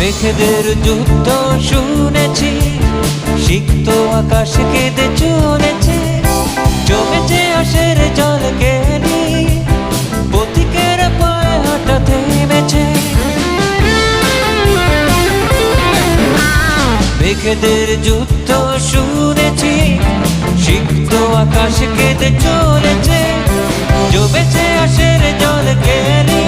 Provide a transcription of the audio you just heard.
মেঘেদের যুদ্ধ শুনেছি, সিক্ত আকাশ কেঁদে চলেছে, জমেছে আশের জল কেনি, পথিকের পায়ে হাঁটা থেমেছে। মেঘেদের যুদ্ধ শুনেছি, সিক্ত আকাশ কেঁদে চলেছে, জমেছে আশের জল কেনি,